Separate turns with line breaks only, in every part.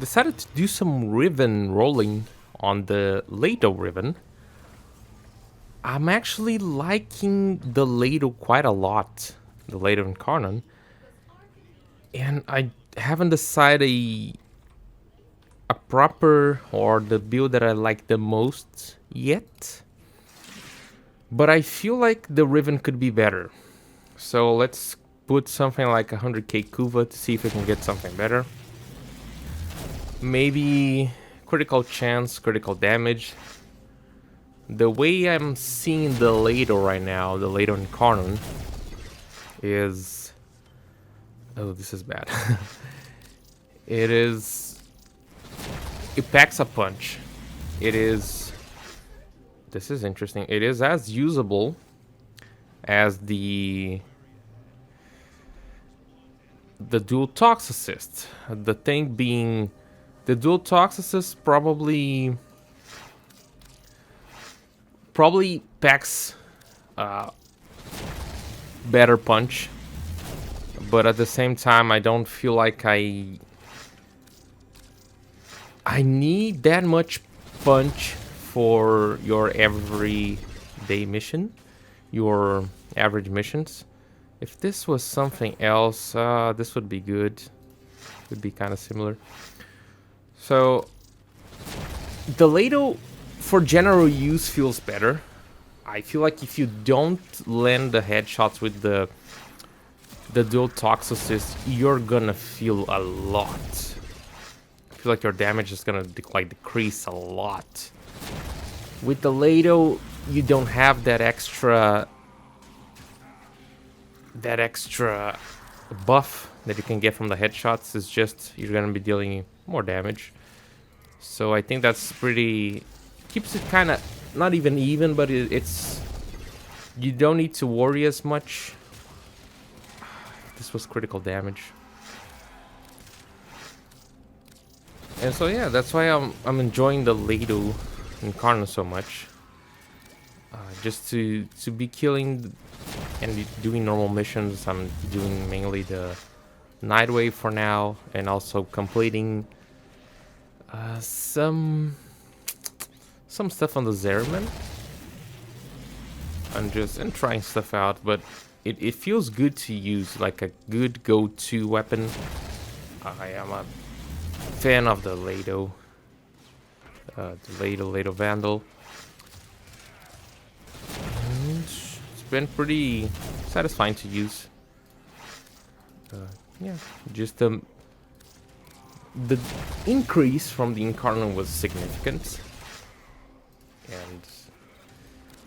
decided to do some Riven rolling on the Lato Riven. I'm actually liking the Lato quite a lot, the Lato Incarnon, and I haven't decided a proper or the build that I like the most yet. But I feel like the Riven could be better. So let's put something like 100k Kuva to see if we can get something better. Maybe critical chance, critical damage. The way I'm seeing the Lato right now, the Lato Incarnon, is... Oh, this is bad. It is... It packs a punch. It is... This is interesting. It is as usable as the dual tox assist. The thing being, the dual tox assist probably packs better punch, but at the same time I don't feel like I need that much punch for your everyday mission, your average missions. If this was something else, this would be good. Would be kind of similar. So the Lato for general use feels better. I feel like if you don't land the headshots with the dual tox assist, you're gonna feel a lot. I feel like your damage is gonna decrease a lot. With the Lato, you don't have that extra buff that you can get from the headshots. It's just you're gonna be dealing more damage. So I think that's pretty... keeps it kind of not even, but it's... You don't need to worry as much. This was critical damage. And so yeah, that's why I'm enjoying the Lato Incarnon so much. Just to be killing and doing normal missions. I'm doing mainly the Nightwave for now, and also completing some stuff on the Zerman. And trying stuff out, but it feels good to use, like a good go-to weapon. I am a fan of the Lato. Lato Vandal. And it's been pretty satisfying to use. Yeah, just the increase from the Incarnon was significant. And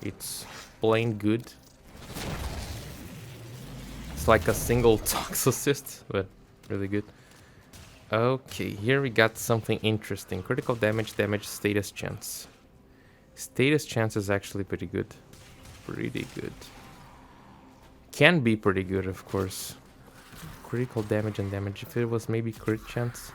it's plain good. It's like a single tox assist, but really good. Okay, here we got something interesting. Critical damage, status chance. Status chance is actually pretty good. Pretty good. Can be pretty good, of course. Critical damage and damage. If it was maybe crit chance.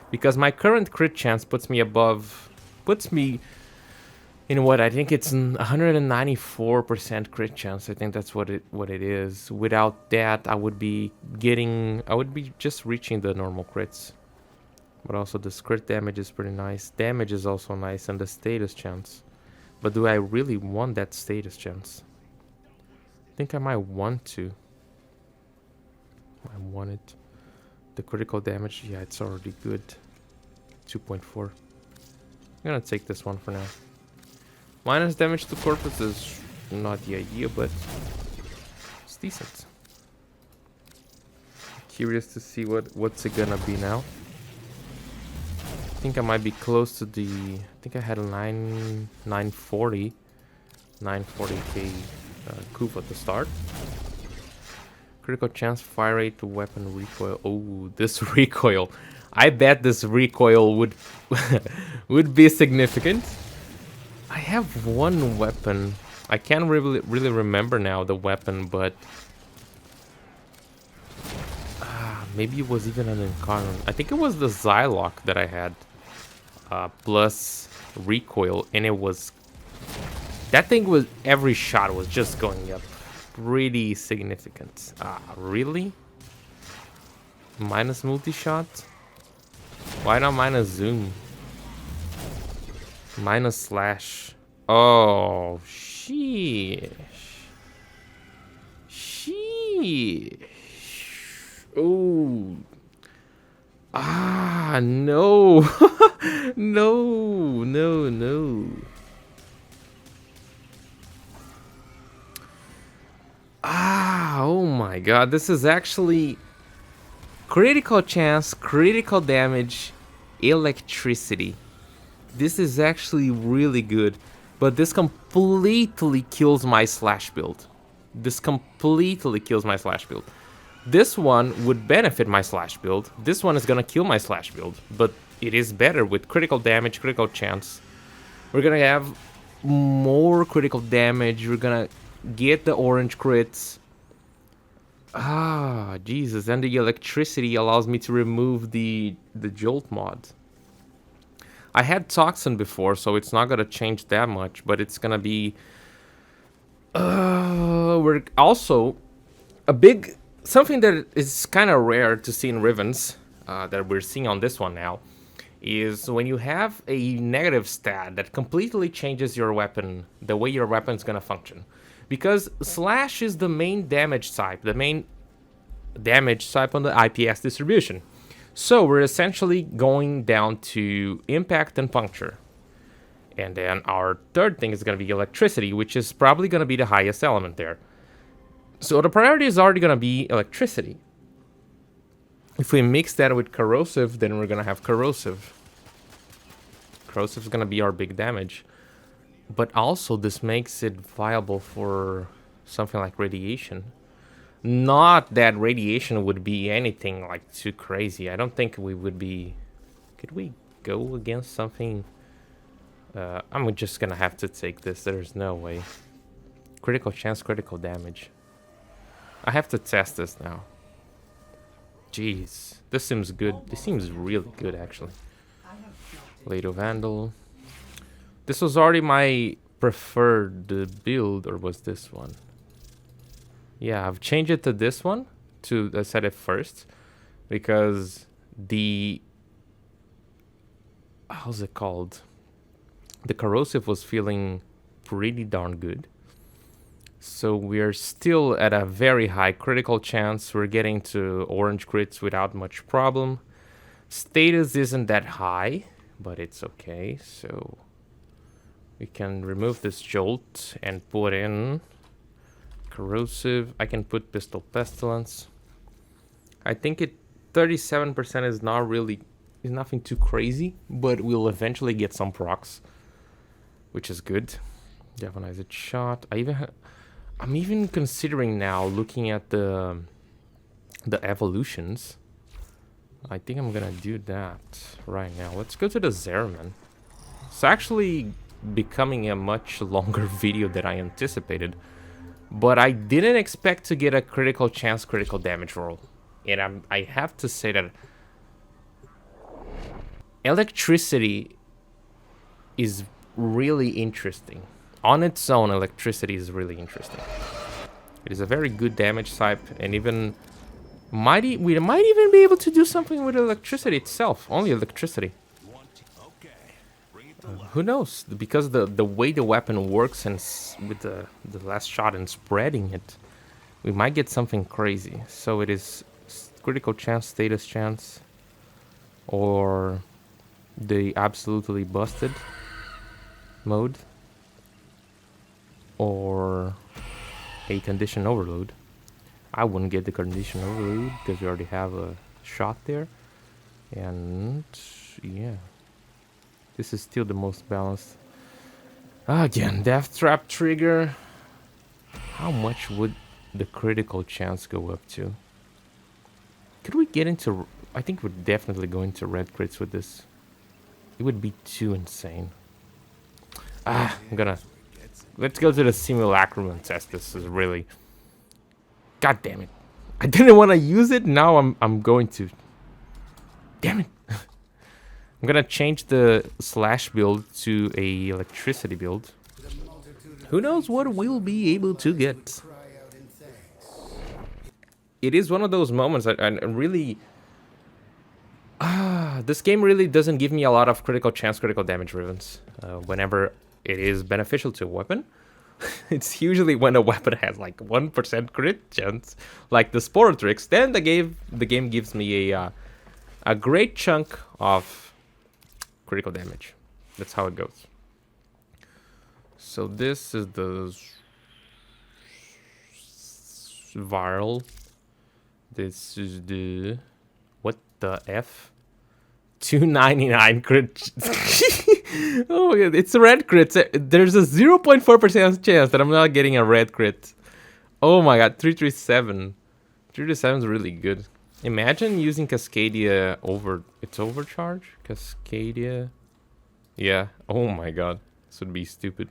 Because my current crit chance puts me above... Puts me in what I think it's 194% crit chance. I think that's what it is. Without that, I would be just reaching the normal crits. But also the crit damage is pretty nice. Damage is also nice, and the status chance. But do I really want that status chance? I think I might want to. I want it. The critical damage, yeah, it's already good. 2.4. I'm gonna take this one for now. Minus damage to corpus is not the idea, but it's decent. Curious to see what's it gonna be now. I think I might be close to the... I think I had a 940k coup at the start. Critical chance, fire rate to weapon recoil. Oh, this recoil. I bet this recoil would would be significant. I have one weapon. I can't really remember now the weapon, but maybe it was even an Incarnon. I think it was the Zylok that I had, plus recoil, and it was... That thing was... Every shot was just going up. Pretty significant. Really? Minus multi-shot? Why not minus zoom? Minus slash. Oh, sheesh. Sheesh. Oh. Ah, no. No, no, no. Ah, oh my god. This is actually critical chance, critical damage, electricity. This is actually really good, but this completely kills my slash build. This completely kills my slash build. This one would benefit my slash build. This one is gonna kill my slash build, but it is better with critical damage, critical chance. We're gonna have more critical damage. We're gonna get the orange crits. Ah, Jesus. And the electricity allows me to remove the jolt mod. I had Toxin before, so it's not gonna change that much, but it's gonna be... we're also... Something that is kind of rare to see in Rivens, that we're seeing on this one now, is when you have a negative stat that completely changes your weapon, the way your weapon's gonna function. Because Slash is the main damage type, on the IPS distribution. So we're essentially going down to impact and puncture. And then our third thing is going to be electricity, which is probably going to be the highest element there. So the priority is already going to be electricity. If we mix that with corrosive, then we're going to have corrosive. Corrosive is going to be our big damage. But also this makes it viable for something like radiation. Not that radiation would be anything like too crazy. I don't think we would be... Could we go against something? I'm just gonna have to take this. There's no way. Critical chance, critical damage. I have to test this now. Jeez. This seems good. This seems really good, actually. Lato Vandal. This was already my preferred build, or was this one? Yeah, I've changed it to this one, I set it first, because how's it called? The corrosive was feeling pretty darn good. So we're still at a very high critical chance. We're getting to orange crits without much problem. Status isn't that high, but it's okay. So we can remove this jolt and put in corrosive. I can put pistol pestilence. I think 37% is nothing too crazy, but we'll eventually get some procs, which is good. Galvanized shot. I'm even considering now looking at the evolutions. I think I'm gonna do that right now. Let's go to the Zerman. It's actually becoming a much longer video than I anticipated. But I didn't expect to get a critical chance, critical damage roll. And I have to say that electricity is really interesting. On its own, electricity is really interesting. It is a very good damage type, and we might even be able to do something with electricity itself. Only electricity. Who knows? Because the way the weapon works and with the last shot and spreading it, we might get something crazy. So it is critical chance, status chance, or the absolutely busted mode, or a condition overload. I wouldn't get the condition overload because we already have a shot there, and yeah. This is still the most balanced. Again, Death Trap trigger. How much would the critical chance go up to? Could we get into... I think we're definitely going to red crits with this. It would be too insane. Let's go to the simulacrum and test this. Is really... God damn it. I didn't want to use it. Now I'm going to... Damn it. I'm gonna change the slash build to a electricity build. Who knows what we'll be able to get. It is one of those moments I really... This game really doesn't give me a lot of critical chance, critical damage Rivens. Whenever it is beneficial to a weapon, it's usually when a weapon has like 1% crit chance, like the Sporatrix. Then the game gives me a great chunk of critical damage. That's how it goes. So this is the viral. This is the what the F? 299 crit. Oh my god, it's a red crit. There's a 0.4% chance that I'm not getting a red crit. Oh my god, 337. 337 is really good. Imagine using Cascadia over its overcharge. Cascadia. Yeah. Oh my god. This would be stupid.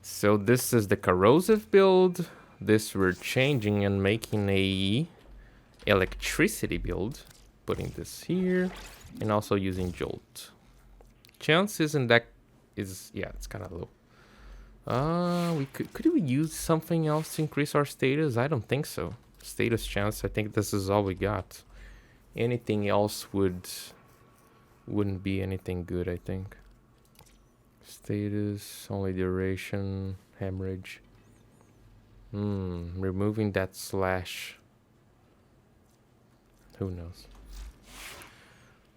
So this is the corrosive build. This we're changing and making a electricity build. Putting this here. And also using Jolt. Chance isn't that... yeah, it's kind of low. Could we use something else to increase our status? I don't think so. Status chance, I think this is all we got. Anything else wouldn't be anything good, I think. Status, only duration, hemorrhage. Removing that slash. Who knows?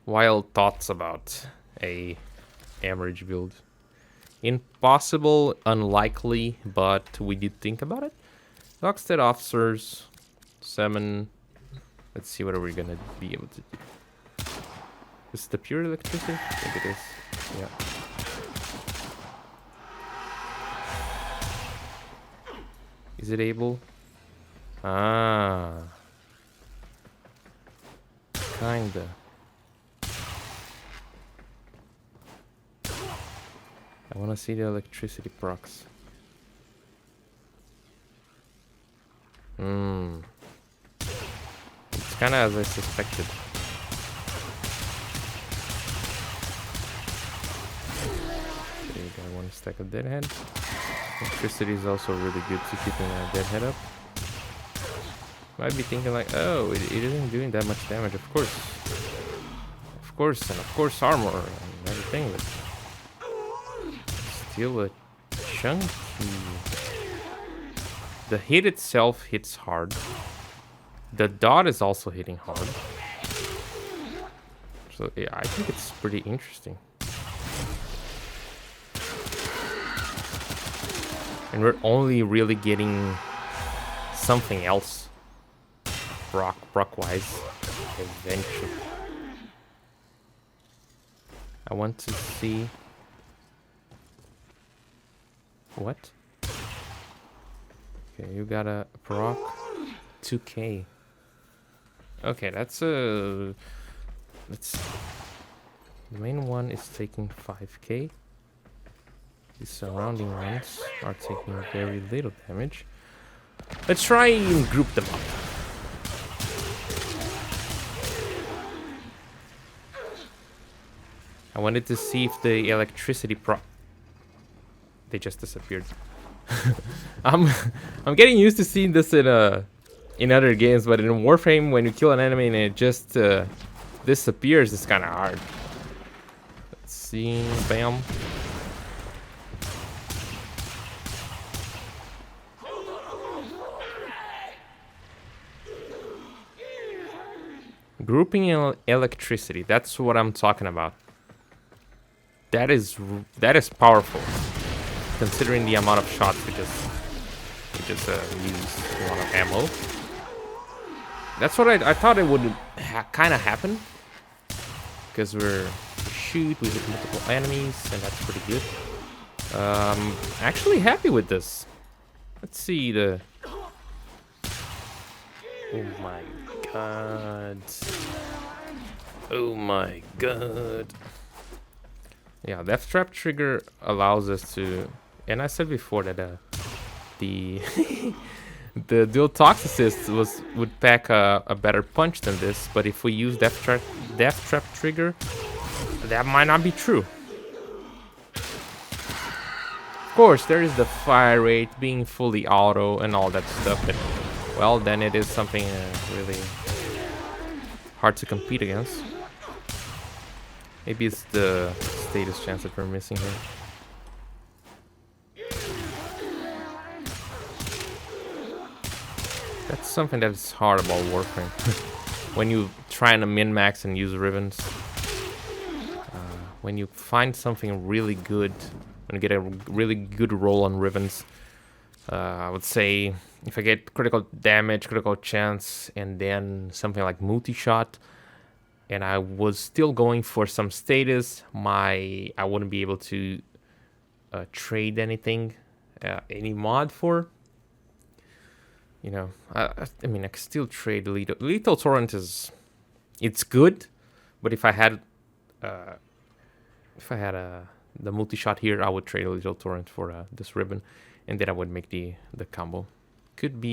Wild thoughts about a hemorrhage build. Impossible, unlikely, but we did think about it. Dockstead officers, 7. Let's see what we're gonna be able to do. Is it the pure electricity? I think it is. Yeah. Is it able? Ah. Kinda. I wanna see the electricity procs. It's kinda as I suspected. Okay, you got 1 stack of deadhead. Electricity is also really good to keeping a deadhead up. Might be thinking like, oh, it isn't doing that much damage. Of course, and of course armor and everything, but still a chunky. The hit itself hits hard. The dot is also hitting hard. So yeah, I think it's pretty interesting. And we're only really getting something else proc-wise eventually. I want to see what? Okay, you got a proc 2k. Okay, that's a the main one is taking 5k. The surrounding ones are taking very little damage. Let's try and group them up. I wanted to see if the electricity they just disappeared. I'm getting used to seeing this in other games, but in Warframe, when you kill an enemy and it just disappears, it's kind of hard. Let's see, bam. Grouping electricity, that's what I'm talking about. That is powerful, considering the amount of shots we just use a lot of ammo. That's what I thought it would kind of happen, because we shoot with multiple enemies, and that's pretty good. Actually happy with this. Let's see the. Oh my god. Oh my god. Yeah, Death Trap trigger allows us to, and I said before that the the dual toxicist would pack a better punch than this, but if we use Death Trap trigger, that might not be true. Of course, there is the fire rate being fully auto and all that stuff, but well, then it is something really hard to compete against. Maybe it's the status chance that we're missing here. That's something that's hard about Warframe. When you try to min-max and use Rivens, when you find something really good, when you get a really good roll on Rivens, I would say if I get critical damage, critical chance, and then something like multi-shot, and I was still going for some status, I wouldn't be able to trade anything, any mod for. You know, I mean, I could still trade Lethal Torrent it's good, but if I had the multi-shot here, I would trade a Lethal Torrent for this Ribbon, and then I would make the combo. Could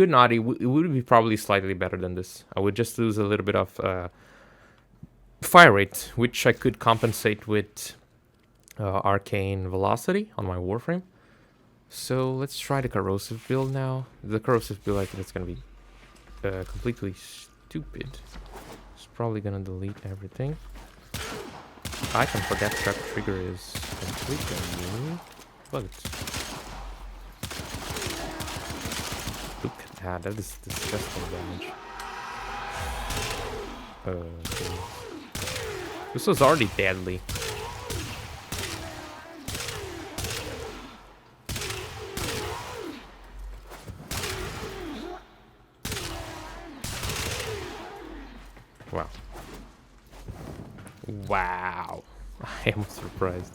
not. It would be probably slightly better than this. I would just lose a little bit of fire rate, which I could compensate with Arcane Velocity on my Warframe. So let's try the corrosive build now. The corrosive build, I think it's gonna be completely stupid. It's probably gonna delete everything. Item for that trap trigger is completely new, but look at that. That is disgusting damage. Okay. This was already deadly. Wow. Wow. I am surprised.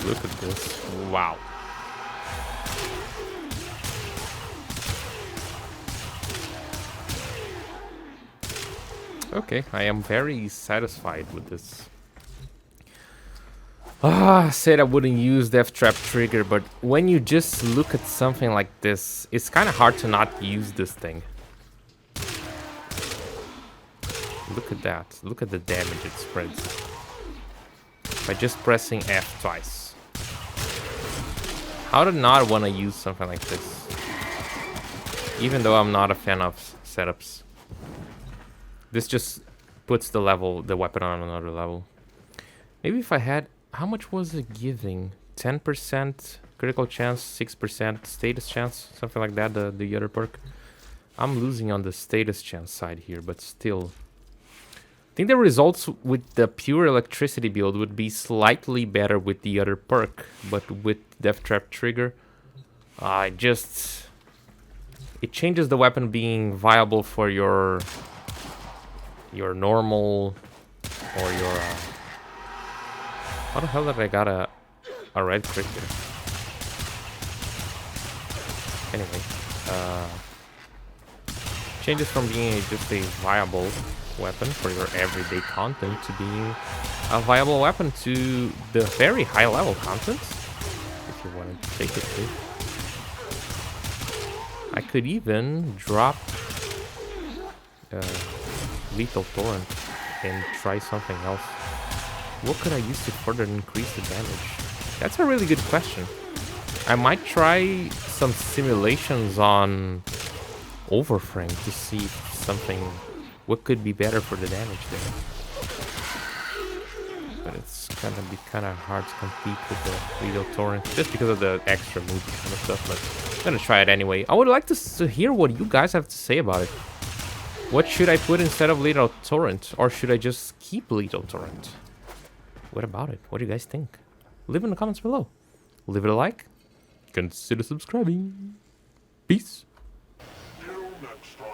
Look at this. Wow. Okay, I am very satisfied with this. I said I wouldn't use Death Trap Trigger, but when you just look at something like this, it's kind of hard to not use this thing. Look at that. Look at the damage it spreads. By just pressing F twice. How to not want to use something like this? Even though I'm not a fan of setups. This just puts the weapon on another level. Maybe if I had... How much was it giving? 10% critical chance, 6% status chance, something like that, the other perk. I'm losing on the status chance side here, but still. I think the results with the pure electricity build would be slightly better with the other perk, but with Death Trap Trigger, it changes the weapon being viable for your normal or your... How the hell did I got a red crit here? Anyway, changes from being just a viable weapon for your everyday content to being a viable weapon to the very high level content, if you want to take it to. I could even drop Lethal Torrent and try something else. What could I use to further increase the damage? That's a really good question. I might try some simulations on Warframe to see what could be better for the damage there. But it's gonna be kind of hard to compete with the Lethal Torrent just because of the extra moves and stuff, but I'm gonna try it anyway. I would like to hear what you guys have to say about it. What should I put instead of Lethal Torrent? Or should I just keep Lethal Torrent? What about it? What do you guys think? Leave in the comments below. Leave it a like. Consider subscribing. Peace.
Till next time.